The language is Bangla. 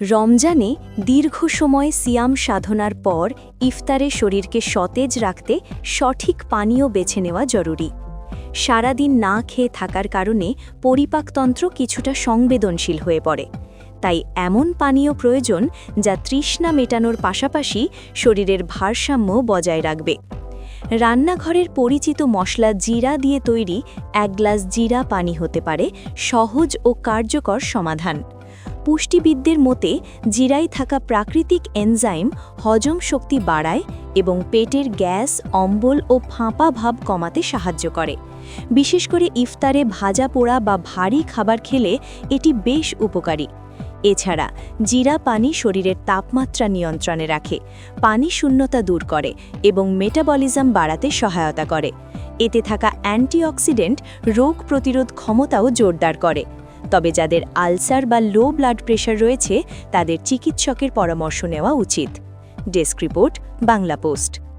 রমজানে দীর্ঘ সময় সিয়াম সাধনার পর ইফতারে শরীরকে সতেজ রাখতে সঠিক পানীয় বেছে নেওয়া জরুরি। সারাদিন না খেয়ে থাকার কারণে পরিপাকতন্ত্র কিছুটা সংবেদনশীল হয়ে পড়ে, তাই এমন পানীয় প্রয়োজন যা তৃষ্ণা মেটানোর পাশাপাশি শরীরের ভারসাম্য বজায় রাখবে। রান্নাঘরের পরিচিত মশলা জিরা দিয়ে তৈরি এক গ্লাস জিরা পানি হতে পারে সহজ ও কার্যকর সমাধান। পুষ্টিবিদদের মতে জিরায় থাকা প্রাকৃতিক এনজাইম হজম শক্তি বাড়ায় এবং পেটের গ্যাস, অম্বল ও ফাঁপা ভাব কমাতে সাহায্য করে। বিশেষ করে ইফতারে ভাজা পোড়া বা ভারী খাবার খেলে এটি বেশ উপকারী। এছাড়া জিরা পানি শরীরের তাপমাত্রা নিয়ন্ত্রণে রাখে, পানি শূন্যতা দূর করে এবং মেটাবলিজম বাড়াতে সহায়তা করে। এতে থাকা অ্যান্টিঅক্সিডেন্ট রোগ প্রতিরোধ ক্ষমতাও জোরদার করে। তবে যাদের আলসার বা লো ব্লাড প্রেশার রয়েছে তাদের চিকিৎসকের পরামর্শ নেওয়া উচিত। Desk report, Bangla post.